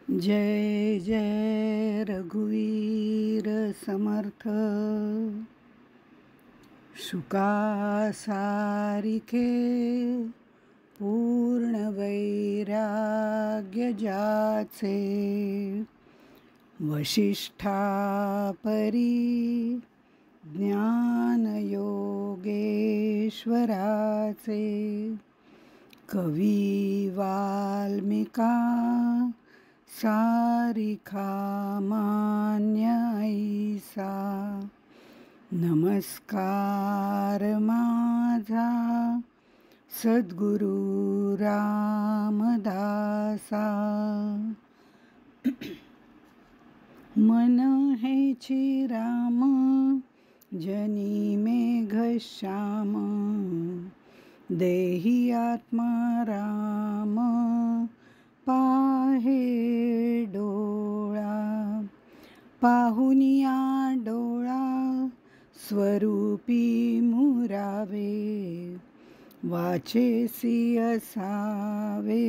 जय जय रघुवीर समर्थ। शुकासारिखे पूर्ण वैराग्य जाचे, वशिष्ठापरी ज्ञान योगेश्वराचे, कवी वाल्मिका सारिखा मान्य ऐसा, नमस्कार माझा सद्गुरु रामदासा। मन हेची राम जनी मेघश्याम, देही आत्मा राम पाहे डोळा, पाहुनिया डोळा स्वरूपी मुरावे, वाचेसी असावे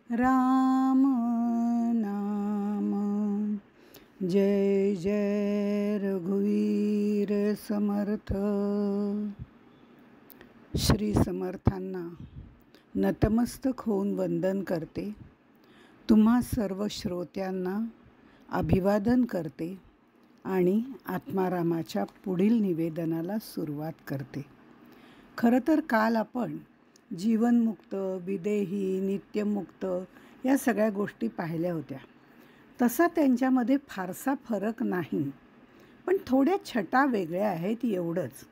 राम नाम। जय जय रघुवीर समर्थ। श्री समर्थांना नतमस्तक होऊन वंदन करते। तुम्हा सर्व श्रोत्यांना अभिवादन करते आणि आत्मारामाच्या पुढील निवेदनाला सुरुवात करते। खरं तर काल आपण जीवनमुक्त, विदेही, नित्यमुक्त या सगळ्या गोष्टी पाहिल्या होत्या। तसा त्यांच्यामध्ये फारसा फरक नाही, पण थोड्या छटा वेगळ्या आहेत एवढंच।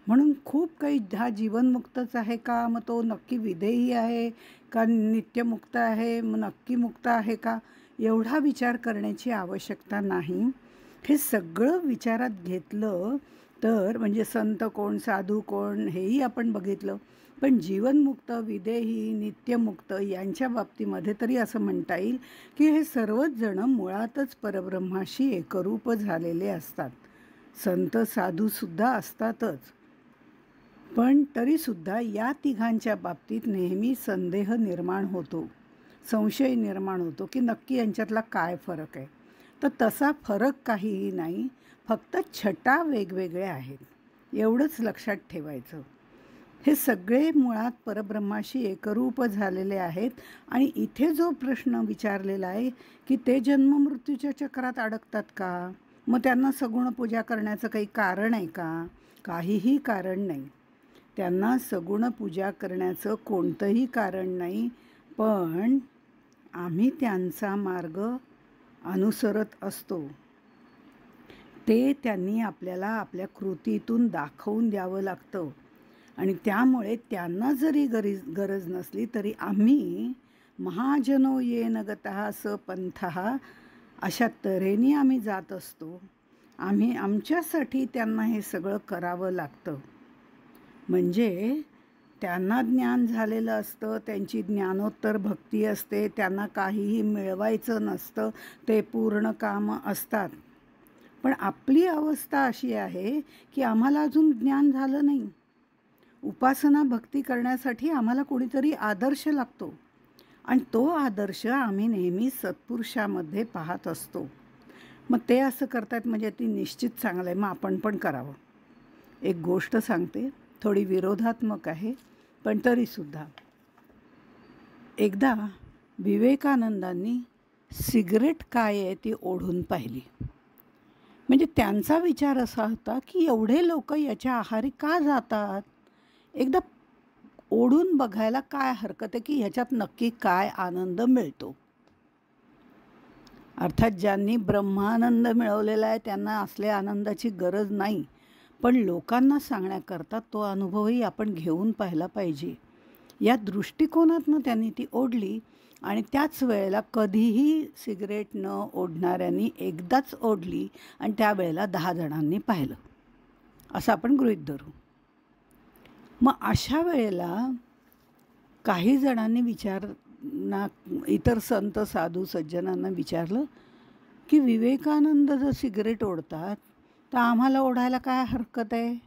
म्हणून खूप काही हा जीवनमुक्तच आहे का, मग तो नक्की विदेही आहे का, नित्यमुक्त आहे मग नक्की मुक्त आहे का, एवढा विचार करण्याची आवश्यकता नाही। हे सगळं विचारात घेतलं तर म्हणजे संत कोण, साधू कोण हेही आपण बघितलं, पण जीवनमुक्त, विदेही, नित्यमुक्त यांच्या बाबतीमध्ये तरी असं म्हणता येईल की हे सर्वच जण मुळातच परब्रह्माशी एकरूप झालेले असतात। संत साधूसुद्धा असतातच, पण तरीसुद्धा या तिघांच्या बाबतीत नेहमी संदेह निर्माण होतो, संशय निर्माण होतो की नक्की यांच्यातला काय फरक आहे। तर तसा फरक काहीही नाही, फक्त छटा वेगवेगळ्या आहेत एवढंच लक्षात ठेवायचं। हे सगळे मुळात परब्रह्माशी एकरूप झालेले आहेत आणि इथे जो प्रश्न विचारलेला आहे की ते जन्म मृत्यूच्या चक्रात अडकतात का, मग त्यांना सगुण पूजा करण्याचं काही कारण आहे का? काहीही कारण नाही, त्यांना सगुण पूजा करण्याचं कोणतंही कारण नाही। पण आम्ही त्यांचा मार्ग अनुसरत असतो, ते त्यांनी आपल्याला आपल्या कृतीतून दाखवून द्यावं लागतं आणि त्यामुळे त्यांना जरी गरज नसली तरी आम्ही महाजनो येन गतः स पंथः अशा तऱ्हेने आम्ही जात असतो। आम्ही आमच्यासाठी त्यांना हे सगळं करावं लागतं। म्हणजे त्यांना ज्ञान झालेलं असतं, त्यांची ज्ञानोत्तर भक्ती असते, त्यांना काहीही मिळवायचं नसतं, ते पूर्ण कामं असतात। पण आपली अवस्था अशी आहे की आम्हाला अजून ज्ञान झालं नाही। उपासना भक्ती करण्यासाठी आम्हाला कोणीतरी आदर्श लागतो आणि तो आदर्श आम्ही नेहमी सत्पुरुषामध्ये पाहत असतो। मग ते असं करतात म्हणजे ती निश्चित चांगलं आहे, मग आपण पण करावं। एक गोष्ट सांगते, थोडी विरोधात्मक आहे पण तरीसुद्धा। एकदा विवेकानंदांनी सिगरेट काय आहे ती ओढून पाहिली। म्हणजे त्यांचा विचार असा होता की एवढे लोक याच्या आहारी का जातात, एकदा ओढून बघायला काय हरकत आहे की ह्याच्यात नक्की काय आनंद मिळतो। अर्थात ज्यांनी ब्रह्मानंद मिळवलेला आहे त्यांना असल्या आनंदाची गरज नाही, पण लोकांना सांगण्याकरता तो अनुभवही आपण घेऊन पाहिला पाहिजे या दृष्टिकोनातनं त्यांनी ती ओढली। आणि त्याच वेळेला कधीही सिगरेट न ओढणाऱ्यांनी एकदाच ओढली आणि त्यावेळेला 10 जणांनी पाहिलं असं आपण गृहीत धरू। मग अशा वेळेला काही जणांनी इतर संत साधू सज्जनांना विचारलं की विवेकानंद जर सिगरेट ओढतात तर आम्हाला ओढायला काय हरकत आहे?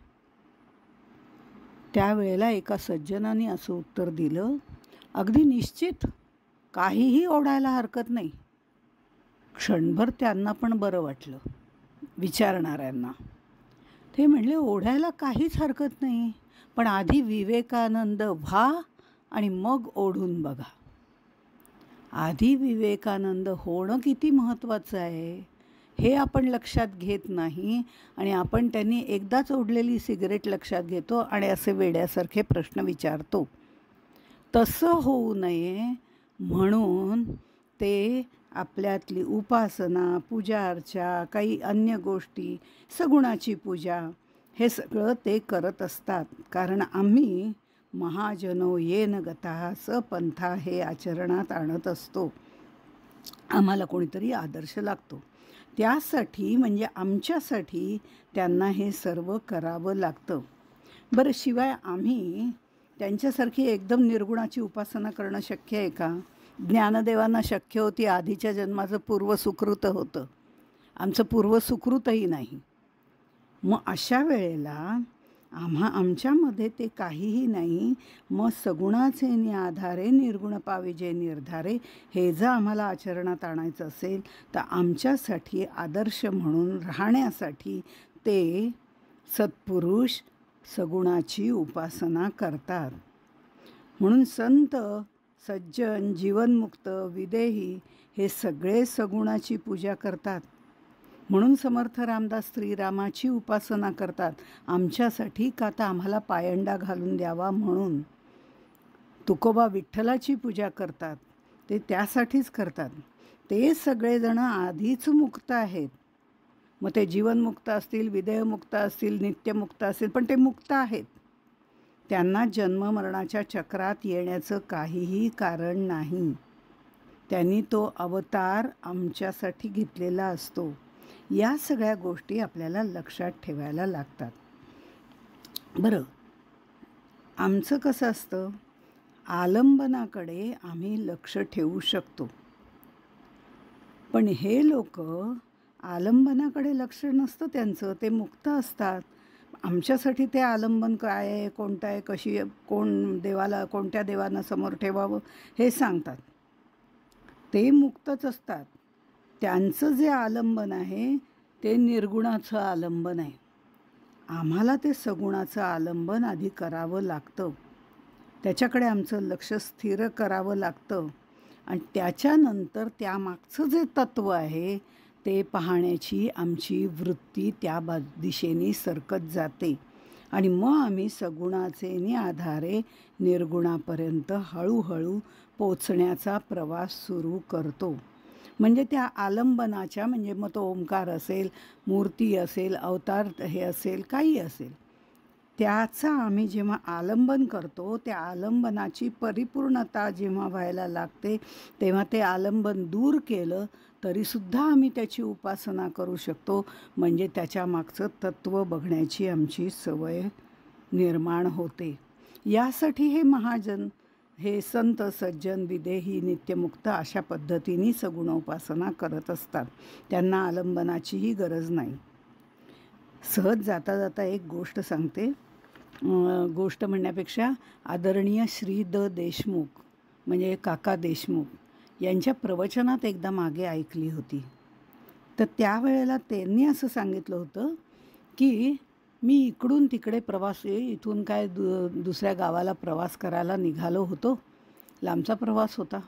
त्यावेळेला एका सज्जनाने असं उत्तर दिलं, अगदी निश्चित काहीही ओढायला हरकत नाही, क्षणभर त्यांना पण बरं वाटलं, विचारणाऱ्यांना. ते म्हणले, ओढायला काहीच हरकत नाही, पण आधी विवेकानंद व्हा आणि मग ओढून बघा. आधी विवेकानंद होणं किती महत्त्वाचं आहे हे आपण लक्षात घेत नाही आणि आपण त्यांनी एकदाच ओढलेली सिगरेट लक्षात घेतो आणि असे वेड्यासारखे प्रश्न विचारतो. तसं होऊ नये म्हणून ते आपल्यातली उपासना, पूजा अर्चा, काही अन्य गोष्टी, सगुणाची पूजा, हे सगळं ते करत असतात. कारण आम्ही महाजनो येन गता सपंथा हे आचरणात आणत असतो. आम्हाला कोणीतरी आदर्श लागतो. त्यासाठी म्हणजे आमच्यासाठी त्यांना हे सर्व करावं लागतं. बरं, शिवाय आम्ही त्यांच्यासारखी एकदम निर्गुणाची उपासना करणं शक्य आहे का? ज्ञानदेवांना शक्य होती, आधीच्या जन्माचं पूर्वसुकृत होतं, आमचं पूर्वसुकृतही नाही. मग अशा वेळेला आमच्यामध्ये ते काहीही नाही. मग सगुणाचे आधारे निर्गुण पाविजे निर्धारे, हे जर आम्हाला आचरणात आणायचं असेल तर आमच्यासाठी आदर्श म्हणून राहण्यासाठी ते सत्पुरुष सगुणाची उपासना करतात. म्हणून संत, सज्जन, जीवनमुक्त, विदेही हे सगळे सगुणाची पूजा करतात. म्हणून समर्थ रामदास श्रीरामाची उपासना करतात, आमच्यासाठी का तर आम्हाला पायंडा घालून द्यावा म्हणून. तुकोबा विठ्ठलाची पूजा करतात, ते त्यासाठीच करतात. ते सगळेजण आधीच मुक्त आहेत. मग ते जीवनमुक्त असतील, विदेहमुक्त असतील, नित्यमुक्त असतील, पण ते मुक्त आहेत. त्यांना जन्ममरणाच्या चक्रात येण्याचं काहीही कारण नाही. त्यांनी तो अवतार आमच्यासाठी घेतलेला असतो. या सगळ्या गोष्टी आपल्याला लक्षात ठेवायला लागतात. बरं, आमचं कसं असतं, आलंबनाकडे आम्ही लक्ष ठेवू शकतो, पण हे लोक आलंबनाकडे लक्ष नसतं त्यांचं, ते मुक्त असतात. आमच्यासाठी ते आलंबन काय आहे, कोणतं आहे, कशी, कोणत्या देवांना समोर ठेवावं हे सांगतात. ते मुक्तच असतात. त्यांचं जे आलंबन आहे ते निर्गुणाचं आलंबन आहे. आम्हाला ते सगुणाचं आलंबन आधी करावं लागतं, त्याच्याकडे आमचं लक्ष स्थिर करावं लागतं आणि त्याच्यानंतर त्यामागचं जे तत्त्व आहे ते पाहण्याची आमची वृत्ती त्या दिशेने सरकत जाते आणि मग आम्ही सगुणाचे आधारे निर्गुणापर्यंत हळूहळू पोचण्याचा प्रवास सुरू करतो. म्हणजे त्या आलंबनाच्या, म्हणजे मग तो ओंकार असेल, मूर्ती असेल, अवतार हे असेल, काही असेल, त्याचा आम्ही जेव्हा आलंबन करतो, त्या आलंबनाची परिपूर्णता जेव्हा व्हायला लागते तेव्हा ते आलंबन दूर केलं तरीसुद्धा आम्ही त्याची उपासना करू शकतो. म्हणजे त्याच्या मागचं तत्त्व बघण्याची आमची सवय निर्माण होते. यासाठी हे महाजन, हे संत, सज्जन, विदेही, नित्यमुक्त अशा पद्धतीने सगुणोपासना करत असतात. त्यांना आलंबनाचीही गरज नाही. सहज जाता जाता एक गोष्ट सांगते. गोष्ट म्हणण्यापेक्षा आदरणीय श्री द देशमुख म्हणजे काका देशमुख यांच्या प्रवचनात एकदा मागे ऐकली होती. तर त्यावेळेला त्यांनी असं सांगितलं होतं की मी इकडून तिकडे इथून काय दुसऱ्या गावाला प्रवास करायला निघालो होतो. लांबचा प्रवास होता,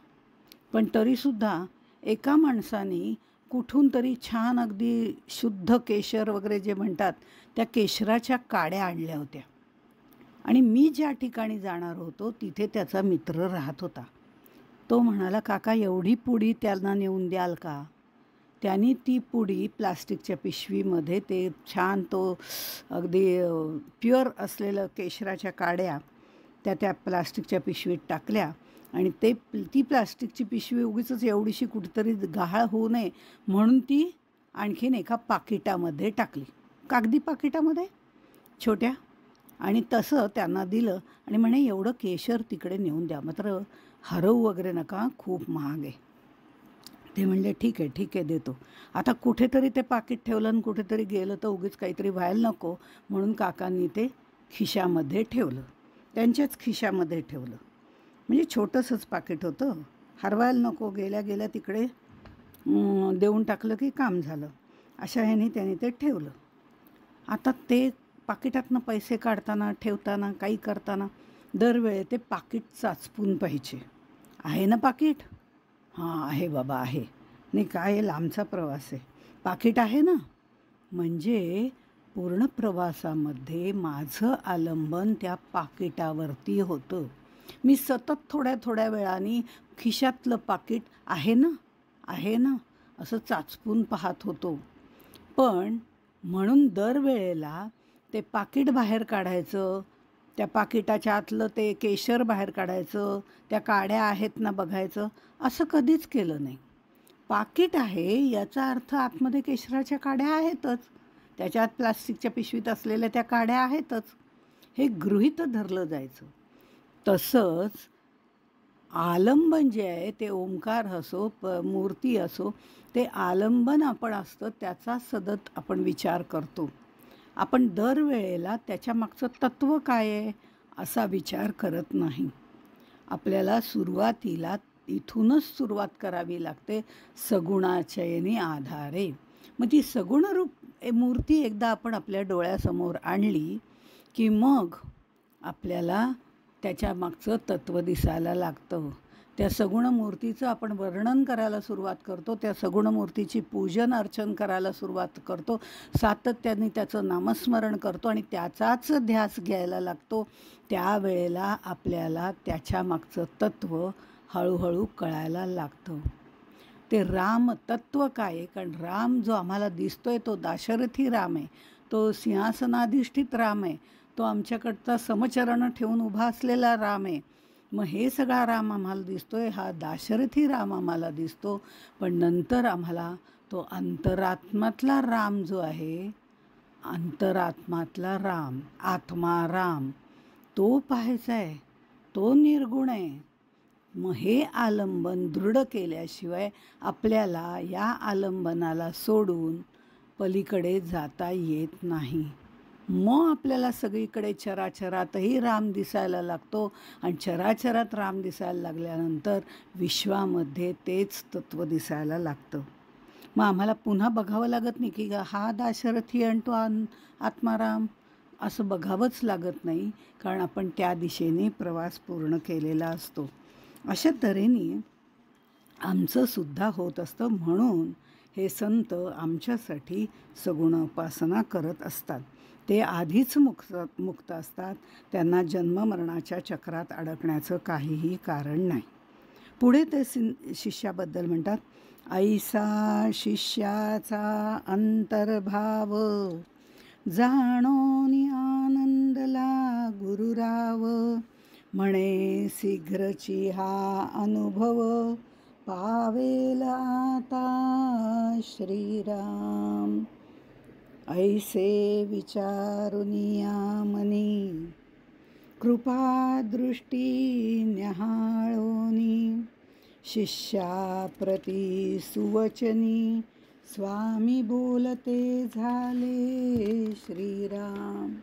पण तरीसुद्धा एका माणसाने कुठून तरी छान अगदी शुद्ध केशर वगैरे जे म्हणतात त्या केशराच्या काड्या आणल्या होत्या आणि मी ज्या ठिकाणी जाणार होतो तिथे त्याचा मित्र राहत होता. तो म्हणाला, काका एवढी पुडी त्यांना नेऊन द्याल का? त्यांनी ती पुडी प्लास्टिकच्या पिशवीमध्ये, ते छान तो अगदी प्युअर असलेलं केशराच्या काड्या त्या प्लास्टिकच्या पिशवीत टाकल्या आणि ती प्लास्टिकची पिशवी उगीचच एवढीशी कुठेतरी गहाळ होऊ नये म्हणून ती आणखीन एका पाकिटामध्ये टाकली, कागदी पाकिटामध्ये छोट्या, आणि तसं त्यांना दिलं आणि म्हणे एवढं केशर तिकडे नेऊन द्या, मात्र हरवू वगैरे नका, खूप महाग आहे. ते म्हणले ठीक आहे देतो. आता कुठेतरी ते पाकिट ठेवलं आणि कुठेतरी गेलं तर उगीच काहीतरी व्हायला नको म्हणून काकांनी ते खिशामध्ये ठेवलं, त्यांच्याच खिशामध्ये ठेवलं. म्हणजे छोटंसंच पाकिट होतं, हरवायला नको, गेल्या तिकडे देऊन टाकलं की काम झालं. अशा ह्याने त्याने ते ठेवलं. आता ते पाकिटातनं पैसे काढताना, ठेवताना, काही करताना दरवेळी ते पाकीट चाचपून पाहिजे. आहे ना पाकीट? हां, आहे बाबा आहे. नाही काय लांबचा प्रवास आहे. पाकीट आहे ना? म्हणजे पूर्ण प्रवासामध्ये माझं आलंबन त्या पाकिटावरती होतं. मी सतत थोड्या थोड्या वेळाने खिशातलं पाकीट आहे ना, आहे ना, असं चाचपून पाहत होतो. पण म्हणून दरवेळेला ते पाकीट बाहेर काढायचं, त्या पाकिटाच्या आतलं ते केशर बाहेर काढायचं, त्या काड्या आहेत ना बघायचं, असं कधीच केलं नाही. पाकीट आहे याचा अर्थ आतमध्ये केशराच्या काड्या आहेतच, त्याच्यात प्लास्टिकच्या पिशवीत असलेल्या त्या काड्या आहेतच, हे गृहीत धरलं जायचं. तसंच आलंबन जे आहे ते ओंकार असो, मूर्ती असो, ते आलंबन आपण असतं त्याचा सतत आपण विचार करतो. आपण दरवेळेला त्याच्या मागचं तत्त्व काय आहे असा विचार करत नाही. आपल्याला सुरुवातीला इथूनच सुरुवात करावी लागते, सगुणाचयनी आधारे. मग ती सगुण रूप मूर्ती एकदा आपण आपल्या डोळ्यासमोर आणली की मग आपल्याला त्याच्या मागचं तत्त्व दिसायला लागतं. त्या सगुण मूर्तीचं आपण वर्णन करायला सुरुवात करतो, त्या सगुण मूर्तीची पूजन अर्चन करायला सुरुवात करतो, सातत्याने त्याचं नामस्मरण करतो आणि त्याचाच ध्यास घ्यायला लागतो. त्यावेळेला आपल्याला त्याच्या मागचं तत्त्व हळूहळू कळायला लागतं. ते राम तत्त्व काय आहे? कारण राम जो आम्हाला दिसतोय तो दाशरथी राम आहे, तो सिंहासनाधिष्ठित राम आहे, तो आमच्याकडचा समचरण ठेवून उभा असलेला राम आहे. मग हे सगळा राम आम्हाला दिसतोय, हा दाशरथी राम आम्हाला दिसतो. पण नंतर आम्हाला तो अंतरात्म्यातला राम जो आहे, अंतरात्म्यातला राम, आत्मा राम, तो पाहायचा आहे, तो निर्गुण आहे. मग हे आलंबन दृढ केल्याशिवाय आपल्याला या आलंबनाला सोडून पलीकडे जाता येत नाही. मग आपल्याला सगळीकडे चराचरातही राम दिसायला लागतो आणि चराचरात राम दिसायला लागल्यानंतर विश्वामध्ये तेच तत्त्व दिसायला लागतं. मग आम्हाला पुन्हा बघावं लागत नाही की हा दाशरथी आणि तो आत्माराम असं बघावंच लागत नाही, कारण आपण त्या दिशेने प्रवास पूर्ण केलेला असतो. अशा तऱ्हेने आमचं सुद्धा होत असतं. म्हणून हे संत आमच्यासाठी सगुण उपासना करत असतात. ते आधीच मुक्त असतात, त्यांना जन्ममरणाच्या चक्रात अडकण्याचं काहीही कारण नाही. पुढे ते शिष्याबद्दल म्हणतात, ऐसा शिष्याचा अंतर्भाव, जाणोनी आनंदला गुरुराव, म्हणे शीघ्रची हा अनुभव, पावेल आता श्रीराम. ऐसे विचारुनिया मनी, कृपादृष्टी न्याहाळोनी, शिष्याप्रती सुवचनी, स्वामी बोलते झाले श्रीराम.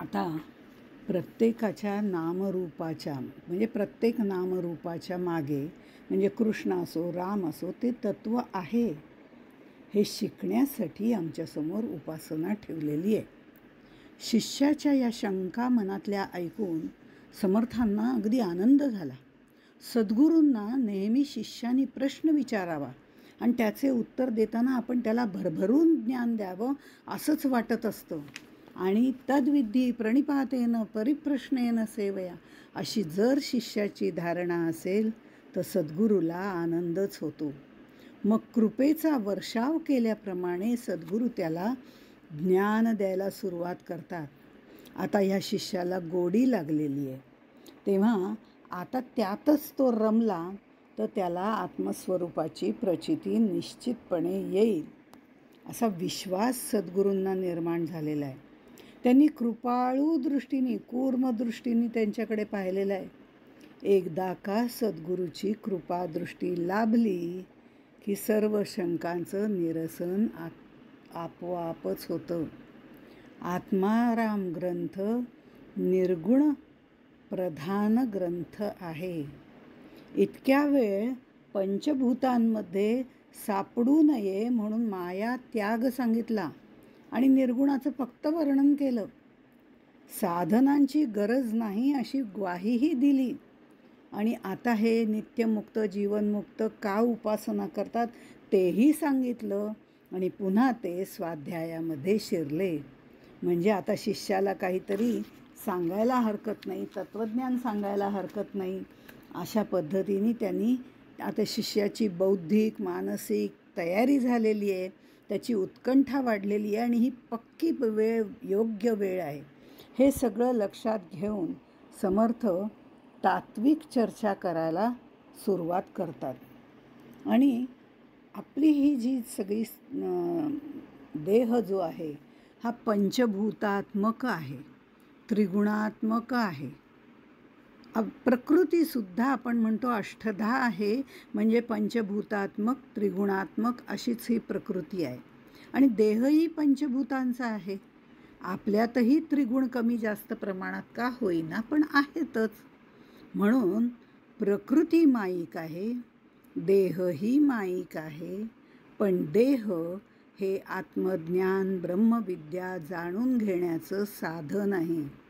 आता प्रत्येकाच्या नामरूपाच्या म्हणजे प्रत्येक नामरूपाच्या मागे म्हणजे कृष्ण असो, राम असो, ते तत्त्व आहे. हे शिकण्यासाठी आमच्यासमोर उपासना ठेवलेली आहे. शिष्याच्या या शंका मनातल्या ऐकून समर्थांना अगदी आनंद झाला. सद्गुरूंना नेहमी शिष्याने प्रश्न विचारावा आणि त्याचे उत्तर देताना आपण त्याला भरभरून ज्ञान द्यावं असंच वाटत असतं. आणि तद्विधी प्रणिपातेन परिप्रश्नेन सेवया अशी जर शिष्याची धारणा असेल तर सद्गुरूला आनंदच होतो. मग कृपेचा वर्षाव केल्याप्रमाणे सद्गुरू त्याला ज्ञान द्यायला सुरुवात करतात. आता ह्या शिष्याला गोडी लागलेली आहे, तेव्हा आता त्यातच तो रमला तर त्याला आत्मस्वरूपाची प्रचिती निश्चितपणे येईल असा विश्वास सद्गुरूंना निर्माण झालेला आहे. त्यांनी कृपाळू दृष्टीने, कूर्म दृष्टीने त्यांच्याकडे पाहिलेलं आहे. एकदा का सद्गुरूची कृपादृष्टी लाभली की सर्व शंकांचं निरसन आपोआपच होतं. आत्माराम ग्रंथ निर्गुण प्रधान ग्रंथ आहे. इतक्या वेळ पंचभूतांमध्ये सापडू नये म्हणून माया त्याग सांगितला आणि निर्गुणाचं फक्त वर्णन केलं. साधनांची गरज नाही अशी ग्वाहीही दिली. आणि आता हे नित्यमुक्त जीवनमुक्त का उपासना करतात तेही सांगितलं आणि पुन्हा ते स्वाध्यायामध्ये शिरले. म्हणजे आता शिष्याला काहीतरी सांगायला हरकत नाही, तत्त्वज्ञान सांगायला हरकत नाही, अशा पद्धतीने त्यांनी आता शिष्याची बौद्धिक मानसिक तयारी झालेली आहे, त्याची उत्कंठा वाढलेली आहे आणि ही पक्की वेळ, योग्य वेळ आहे. हे सगळं लक्षात घेऊन समर्थ तात्विक चर्चा करायला सुरुवात करतात. आणि आपली ही जी सगळी देह जो आहे हा पंचभूतात्मक आहे, त्रिगुणात्मक आहे. प्रकृतीसुद्धा आपण म्हणतो अष्टधा आहे, म्हणजे पंचभूतात्मक त्रिगुणात्मक अशीच ही प्रकृती आहे. आणि देहही पंचभूतांचा आहे. आपल्यातही त्रिगुण कमी जास्त प्रमाणात का होईना पण आहेतच. म्हणून प्रकृती माईक आहे, देहही माईक आहे. पण देह हे आत्मज्ञान ब्रह्मविद्या जाणून घेण्याचं साधन आहे.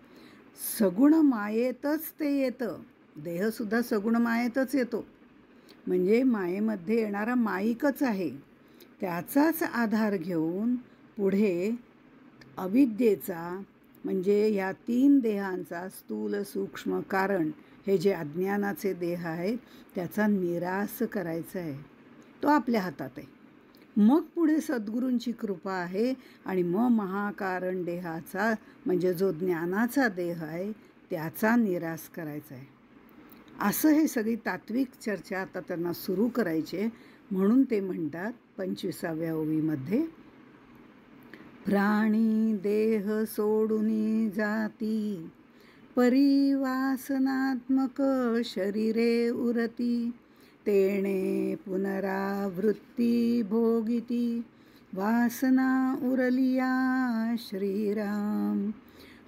सगुण मायेतच ते येतं. देहसुद्धा सगुण मायेतच येतो. म्हणजे मायेमध्ये येणारा माईकच आहे. त्याचाच आधार घेऊन पुढे अविद्येचा म्हणजे ह्या 3 देहांचा स्थूल सूक्ष्म कारण हे जे अज्ञानाचे देह आहेत त्याचा निराश करायचा आहे. तो आपल्या हातात आहे. मग पुढे सद्गुरूंची कृपा आहे आणि मग महाकारण देहाचा म्हणजे जो ज्ञानाचा देह आहे त्याचा निराश करायचा आहे. असं हे सगळी तात्विक चर्चा आता त्यांना सुरू करायचे. म्हणून ते म्हणतात 25व्या ओवीमध्ये, प्राणी देह सोडून जाती परिवासनात्मक शरीरे उरती, तेणे पुनरावृत्ती भोगिती वासना उरलिया श्रीराम.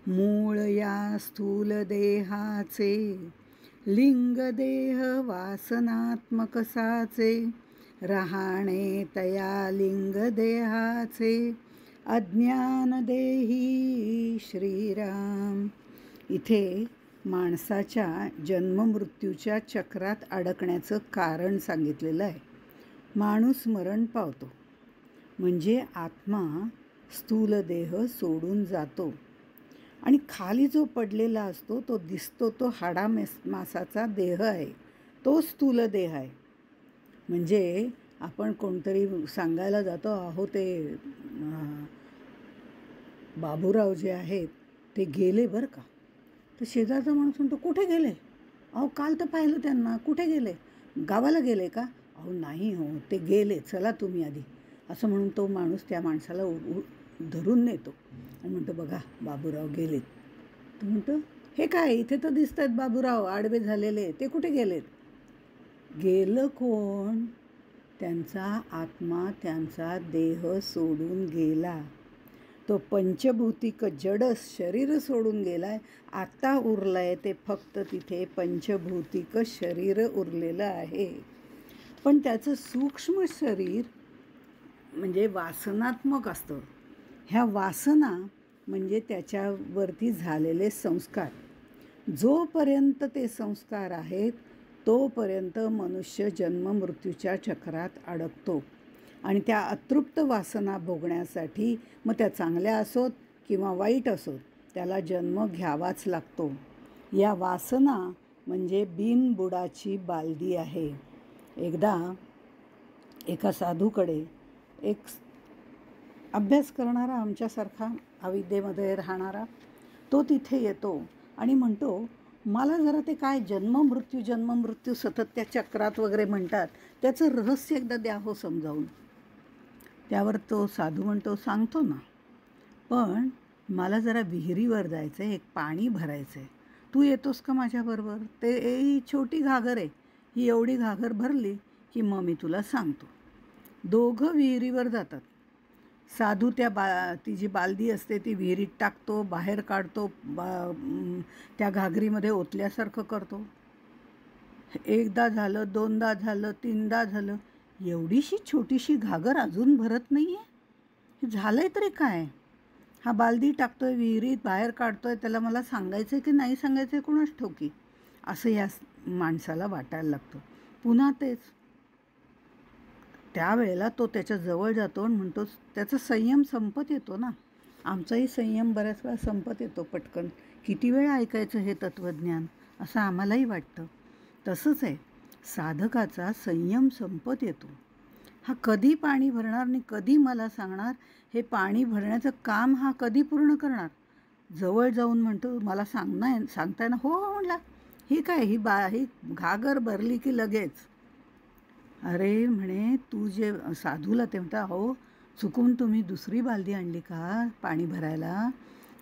मूळ या स्थूल देहाचे लिंगदेह वासनात्मक साचे, रहाणे तया लिंगदेहाचे अज्ञान देही श्रीराम. इथे माणसाच्या जन्ममृत्यूच्या चक्रात अडकण्याचं कारण सांगितलेलं आहे. माणूस मरण पावतो म्हणजे आत्मा स्थूल देह सोडून जातो आणि खाली जो पडलेला असतो तो दिसतो तो मासाचा देह आहे, तो स्थूल देह आहे. म्हणजे आपण कोणतरी सांगायला जातो, अहो ते बाबूराव जे आहेत ते गेले बरं का. तर शेजारचा माणूस म्हणतो, कुठे गेले? अहो काल तर पाहिलं त्यांना. कुठे गेले? गावाला गेले का? अहो नाही हो, ते गेले, चला तुम्ही आधी. असं म्हणून तो माणूस त्या माणसाला धरून नेतो आणि म्हणतो, बघा बाबूराव गेलेत. तो म्हणतो, हे काय, इथे तर दिसत आहेत बाबूराव आडवे झालेले, ते कुठे गेलेत? गेलं कोण? त्यांचा आत्मा त्यांचा देह सोडून गेला. तो पंचभौतिक जड शरीर सोडून गेलाय. आता उरलंय ते फक्त तिथे पंचभौतिक शरीर उरलेलं आहे. पण त्याचं सूक्ष्म शरीर म्हणजे वासनात्मक असतं. ह्या वासना म्हणजे त्याच्यावरती झालेले संस्कार. जोपर्यंत ते संस्कार आहेत तोपर्यंत मनुष्य जन्ममृत्यूच्या चक्रात अडकतो आणि त्या अतृप्त वासना भोगण्यासाठी मग त्या चांगल्या असोत किंवा वाईट असोत त्याला जन्म घ्यावाच लागतो. या वासना म्हणजे बिनबुडाची बालदी आहे. एकदा एका साधूकडे एक अभ्यास करणारा आमच्यासारखा अविद्येमध्ये राहणारा तो तिथे येतो आणि म्हणतो, मला जरा ते काय जन्ममृत्यू सतत त्या चक्रात वगैरे म्हणतात त्याचं रहस्य एकदा द्या हो समजावून. त्यावर तो साधू म्हणतो, सांगतो ना, पण मला जरा विहिरीवर जायचं आहे, एक पाणी भरायचं आहे, तू येतोस का माझ्याबरोबर? ते छोटी घागर आहे, ही एवढी घागर भरली की मग मी तुला सांगतो. दोघं विहिरीवर जातात. साधू ती जी बालदी असते ती विहिरीत टाकतो, बाहेर काढतो, त्या घागरीमध्ये ओतल्यासारखं करतो. एकदा झालं, दोनदा झालं, तीनदा झालं, एवढीशी छोटीशी घागर अजून भरत नाही आहे. हे झालं आहे तरी काय? हा बालदी टाकतोय विहिरीत, बाहेर काढतोय, त्याला मला सांगायचं आहे की नाही सांगायचं आहे कोणाच ठाऊकी, असं या माणसाला वाटायला लागतं. पुन्हा तेच. त्यावेळेला तो त्याच्याजवळ जातो आणि म्हणतो, त्याचा संयम संपत येतो ना. आमचाही संयम बऱ्याच वेळा संपत येतो पटकन. किती वेळ ऐकायचं हे तत्त्वज्ञान, असं आम्हालाही वाटतं. तसंच आहे, साधकाचा संयम संपत येतो. हा कधी पाणी भरणार आणि कधी मला सांगणार, हे पाणी भरण्याचं काम हा कधी पूर्ण करणार. जवळ जाऊन म्हणतो, मला सांगताय ना? हो हो म्हणला. ही काय, ही घागर भरली की लगेच. अरे म्हणे, तू जे साधूला ते म्हणता, हो चुकून तुम्ही दुसरी बालदी आणली का पाणी भरायला?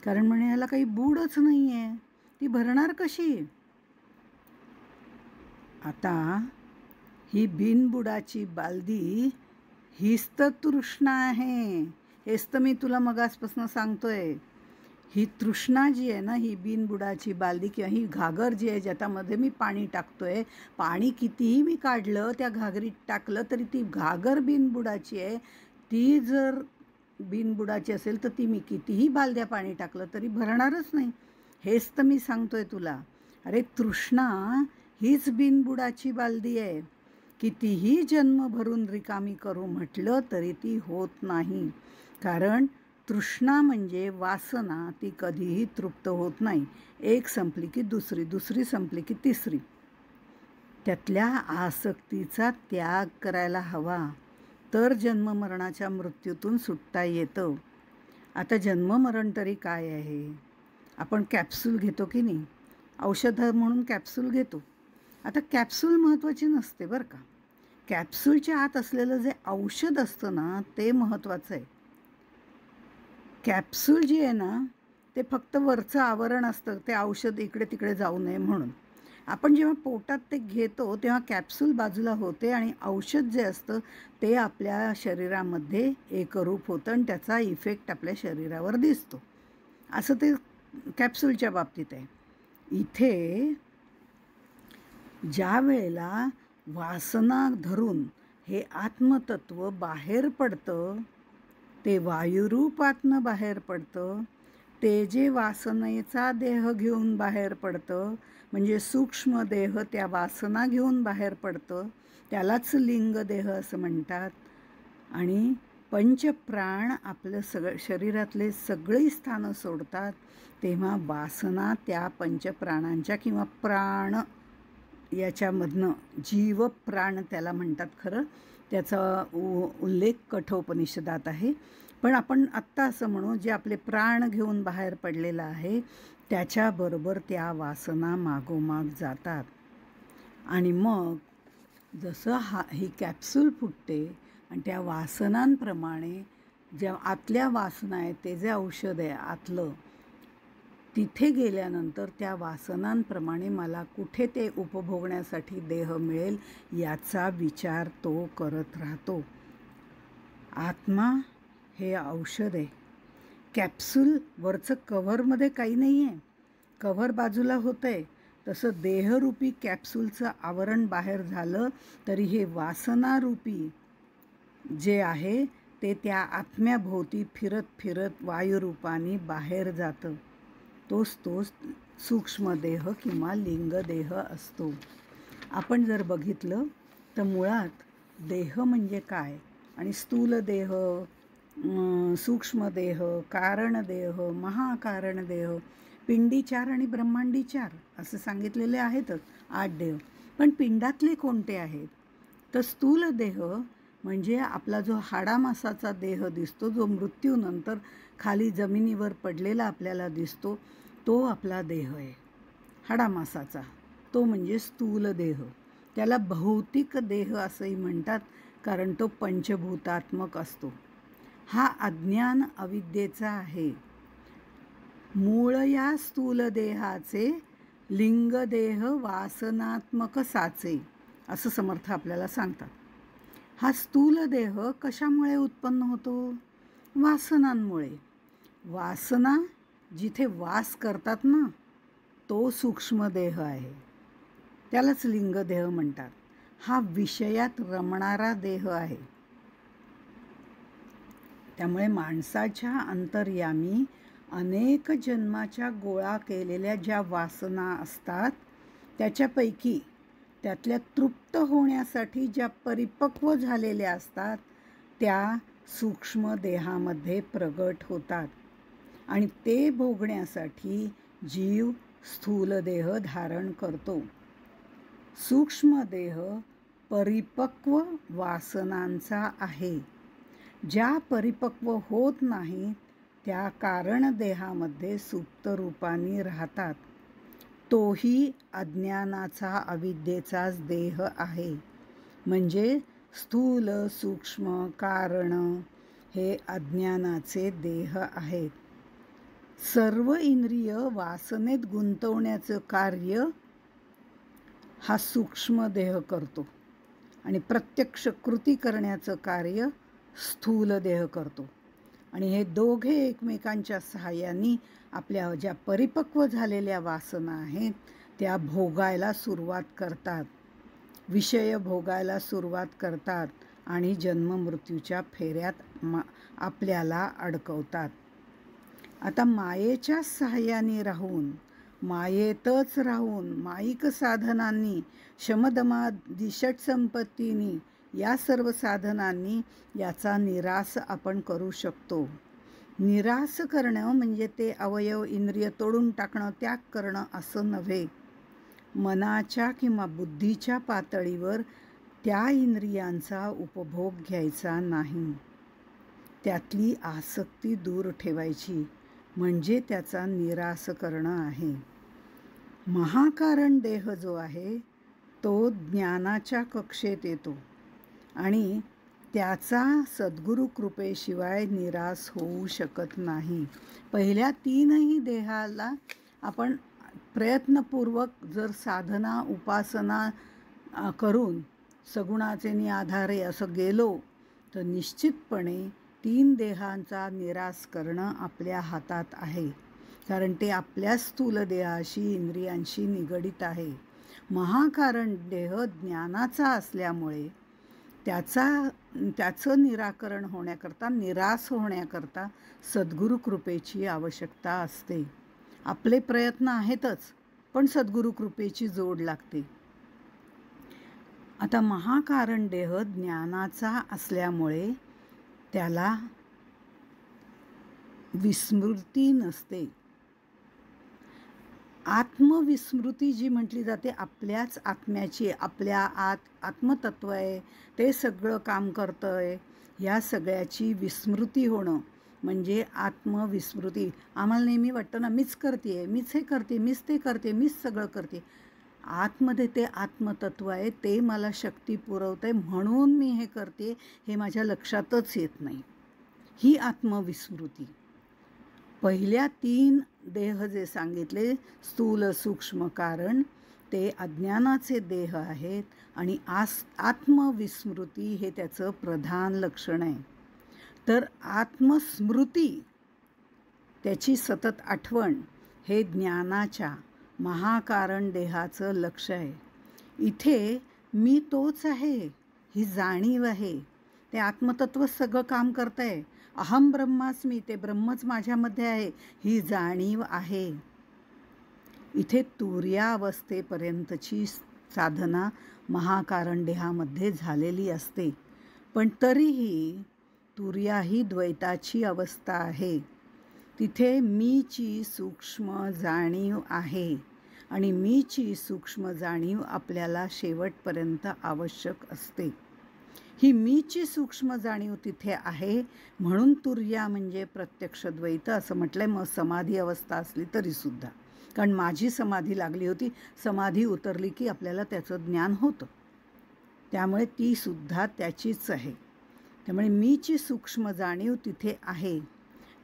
कारण म्हणे ह्याला काही बूडच नाही आहे, ती भरणार कशी? आता ही बिनबुडाची बालदी हीच तर तृष्णा आहे. हेच तर मी तुला मगासपासून सांगतोय. ही तृष्णा जी आहे ना, ही बिनबुडाची बालदी किंवा ही घागर जी आहे ज्याच्यामध्ये मी पाणी टाकतोय, पाणी कितीही मी काढलं त्या घागरीत टाकलं तरी ती घागर बिनबुडाची आहे. ती जर बिनबुडाची असेल तर ती मी कितीही बालद्या पाणी टाकलं तरी भरणारच नाही. हेच तर मी सांगतोय तुला. अरे तृष्णा हीच बिनबुडाची बालदी आहे. कितीही जन्म भरून रिकामी करू म्हटलं तरी ती होत नाही. कारण तृष्णा म्हणजे वासना, ती कधीही तृप्त होत नाही. एक संपली की दुसरी, दुसरी संपली की तिसरी. त्यातल्या आसक्तीचा त्याग करायला हवा, तर जन्ममरणाच्या मृत्यूतून सुटता येतं. आता जन्ममरण तरी काय आहे? आपण कॅप्सूल घेतो की नाही, औषधं म्हणून कॅप्सूल घेतो. आता कॅप्सूल महत्त्वाची नसते बरं का. कॅप्सूलच्या आत असलेलं जे औषध असतं ना, ते महत्त्वाचं आहे. कॅप्सूल जी आहे ना, ते फक्त वरचं आवरण असतं, ते औषध इकडे तिकडे जाऊ नये म्हणून. आपण जेव्हा पोटात ते घेतो तेव्हा कॅप्सूल बाजूला होते आणि औषध जे असतं ते आपल्या शरीरामध्ये एकरूप होतं आणि त्याचा इफेक्ट आपल्या शरीरावर दिसतो. असं ते कॅप्सूलच्या बाबतीत आहे. इथे ज्या वेळेला वासना धरून हे आत्मतत्व बाहेर पडतं, ते वायुरूपातनं बाहेर पडतं, ते जे वासनेचा देह घेऊन बाहेर पडतं, म्हणजे सूक्ष्म देह त्या वासना घेऊन बाहेर पडतं, त्यालाच लिंगदेह असं म्हणतात. आणि पंचप्राण आपलं शरीरातले सगळी स्थानं सोडतात, तेव्हा वासना त्या पंचप्राणांच्या किंवा प्राण याच्यामधनं, जीवप्राण त्याला म्हणतात खरं, त्याचा उल्लेख कठोपनिषदात आहे. पण आपण आत्ता असं म्हणू, जे आपले प्राण घेऊन बाहेर पडलेलं आहे त्याच्याबरोबर त्या वासना मागोमाग जातात. आणि मग जसं ही कॅप्सूल फुटते आणि त्या वासनांप्रमाणे ज्या आतल्या वासना आहेत, ते जे औषध आहे आतलं, तिथे गेल्यानंतर त्या वासनांप्रमाणे मला कुठे ते उपभोगण्यासाठी देह मिळेल याचा विचार तो करत राहतो. आत्मा हे औषध आहे. कॅप्सूल वरचं कव्हरमध्ये काही नाही आहे, कव्हर बाजूला होतं आहे. तसं देहरूपी कॅप्सूलचं आवरण बाहेर झालं तरी हे वासनारूपी जे आहे ते त्या आत्म्याभोवती फिरत फिरत वायुरूपाने बाहेर जातं. तोच सूक्ष्मदेह किंवा लिंगदेह असतो. आपण जर बघितलं तर मुळात देह म्हणजे काय, आणि स्थूलदेह, सूक्ष्मदेह, कारणदेह, महाकारणदेह, पिंडी 4 आणि ब्रह्मांडी 4 असं सांगितलेले आहेतच 8 देह. पण पिंडातले कोणते आहेत? तर स्थूलदेह म्हणजे आपला जो हाडामासाचा देह दिसतो, जो मृत्यूनंतर खाली जमिनीवर पडलेला आपल्याला दिसतो, तो आपला देह आहे हाडामासाचा. तो म्हणजे स्थूल देह. त्याला भौतिक देह असंही म्हणतात, कारण तो पंचभूतात्मक असतो. हा अज्ञान अविद्येचा आहे. मूळ या स्थूल देहाचे लिंगदेह वासनात्मक साचे, असं समर्थ आपल्याला सांगतात. हा स्थूल देह कशामुळे उत्पन्न होतो? वासनांमुळे. वासना जिथे वास करतात ना, तो सूक्ष्मदेह आहे. त्यालाच लिंगदेह म्हणतात. हा विषयात रमणारा देह आहे. त्यामुळे माणसाच्या अंतर्यामी अनेक जन्माच्या गोळा केलेल्या ज्या वासना असतात, त्याच्यापैकी त्यातल्या तृप्त होण्यासाठी ज्या परिपक्व झालेल्या असतात, त्या सूक्ष्म देहामध्ये प्रगट होतात आणि ते भोगण्यासाठी जीव स्थूल देह धारण करतो. सूक्ष्म देह परिपक्व वासनांचा आहे. ज्या परिपक्व होत नाहीत त्या कारण देहामध्ये सुप्त रूपाने राहतात. तोही अज्ञानाचा, अविद्येचाच देह आहे. म्हणजे स्थूल, सूक्ष्म, कारण हे अज्ञानाचे देह आहेत. सर्व इंद्रिय वासनेत गुंतवण्याचं कार्य हा सूक्ष्म देह करतो आणि प्रत्यक्ष कृती करण्याचं कार्य स्थूल देह करतो. आणि हे दोघे एकमेकांच्या सहाय्याने आपल्या ज्या परिपक्व झालेल्या वासना आहेत त्या भोगायला सुरुवात करतात, विषय भोगायला सुरुवात करतात आणि जन्ममृत्यूच्या फेऱ्यात आपल्याला अडकवतात. आता मायेच्या सहाय्याने राहून, मायेतच राहून, माईक साधनांनी, शमदमादी षटसंपत्तींनी, या सर्व साधनांनी याचा निरास आपण करू शकतो. निरास करणं म्हणजे ते अवयव इंद्रिय तोडून टाकणं, त्याग करणं असं नव्हे. मनाच्या किंवा बुद्धीच्या पातळीवर त्या इंद्रियांचा उपभोग घ्यायचा नाही. त्यातली आसक्ती दूर ठेवायची, म्हणजे त्याचा निरास करणं आहे. महाकारण देह जो आहे तो ज्ञानाच्या कक्षेत येतो आणि त्याचा सद्गुरु कृपेशिवाय निरास होऊ शकत नाही. पहिल्या तीनही देहाला आपण प्रयत्नपूर्वक जर साधना उपासना करून सगुणाचे आधारे असं गेलो तर निश्चितपणे तीन देहांचा निरास करणं आपल्या हातात आहे. कारण ते आपल्या स्थूल देहाशी, इंद्रियांशी निगडित आहे. महाकारण देह ज्ञानाचा असल्यामुळे त्याचं निराकरण होण्याकरता, निरास होण्याकरता सद्गुरु कृपेची आवश्यकता असते. आपले प्रयत्न आहेतच, पण सद्गुरु कृपेची जोड लागते. आता महाकारण देह ज्ञानाचा असल्यामुळे त्याला विस्मृती नसते. आत्मविस्मृती जी म्हटली जाते, आपल्याच आत्म्याची, आपल्या आत्मतत्व आहे, ते सगळं काम करतंय, ह्या सगळ्याची विस्मृती होणं म्हणजे आत्मविस्मृती. आम्हाला नेहमी वाटतं ना, मीच करते, मीच हे करते, मीच ते करते, मीच सगळं करते. आतमध्ये ते आत्मतत्व आहे, ते मला शक्ती पुरवते म्हणून मी हे करते, हे माझ्या लक्षातच येत नाही. ही आत्मविस्मृती. पहिल्या तीन देह जे सांगितले, स्थूल, सूक्ष्म, कारण, ते अज्ञानाचे देह आहेत आणि आत्मविस्मृती हे त्याचं प्रधान लक्षण आहे. तर आत्मस्मृती, त्याची सतत आठवण, हे ज्ञानाच्या महाकारण देहाचं लक्ष आहे. इथे मी तोच आहे ही जाणीव आहे. ते आत्मतत्व सगळं काम करत आहे. अहम ब्रह्मास्मी, ते ब्रह्मच माझ्यामध्ये आहे ही जाणीव आहे. इथे तुर्यावस्थेपर्यंतची साधना महाकारण देहामध्ये झालेली असते. पण तरीही तुर्या ही द्वैताची अवस्था आहे. तिथे मीची सूक्ष्म जाणीव आहे आणि मीची सूक्ष्म जाणीव आपल्याला शेवटपर्यंत आवश्यक असते. ही मीची सूक्ष्म जाणीव तिथे आहे म्हणून तुर्या म्हणजे प्रत्यक्ष द्वैत असं म्हटलंय. मग समाधी अवस्था असली तरीसुद्धा, कारण माझी समाधी लागली होती, समाधी उतरली की आपल्याला त्याचं ज्ञान होतं, त्यामुळे ती सुद्धा त्याचीच आहे. त्यामुळे मीची सूक्ष्म जाणीव तिथे आहे.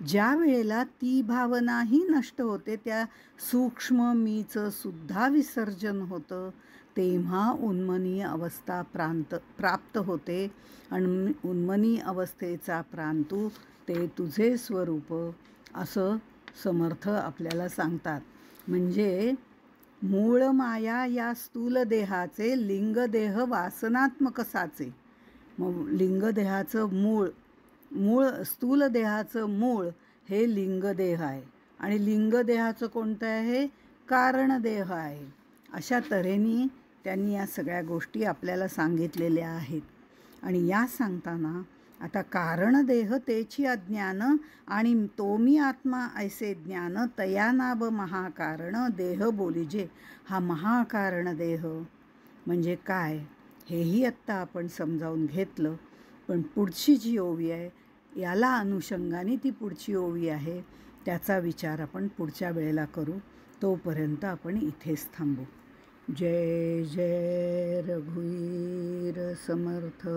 ज्या वेळेला ती भावनाही नष्ट होते, त्या सूक्ष्म मीचं सुद्धा विसर्जन होतं, तेव्हा उन्मनीय अवस्था प्राप्त होते. आणि उन्मनीय अवस्थेचा प्रांतू ते तुझे स्वरूप असं समर्थ आपल्याला सांगतात. म्हणजे मूळ माया या स्थूल देहाचे लिंगदेह वासनात्मक साचे. मग लिंगदेहाचं मूळ स्थूल देहाचं मूळ हे लिंगदेह आहे आणि लिंगदेहाचं कोणतं आहे? कारणदेह आहे. अशा तऱ्हेने त्यांनी या सगळ्या गोष्टी आपल्याला सांगितलेल्या आहेत. आणि या सांगताना आता कारणदेह तेची अज्ञान आणि तो मी आत्मा ऐसे ज्ञान तयानाब महाकारण देह बोलिजे. हा महाकारण देह म्हणजे काय हेही आत्ता आपण समजावून घेतलं. पण पुढची जी ओवी आहे याला अनुषंगाने ती पुढची ओवी आहे त्याचा विचार आपण पुढच्या वेळेला करू. तोपर्यंत आपण इथेच थांबू. जय जय रघुवीर समर्थ.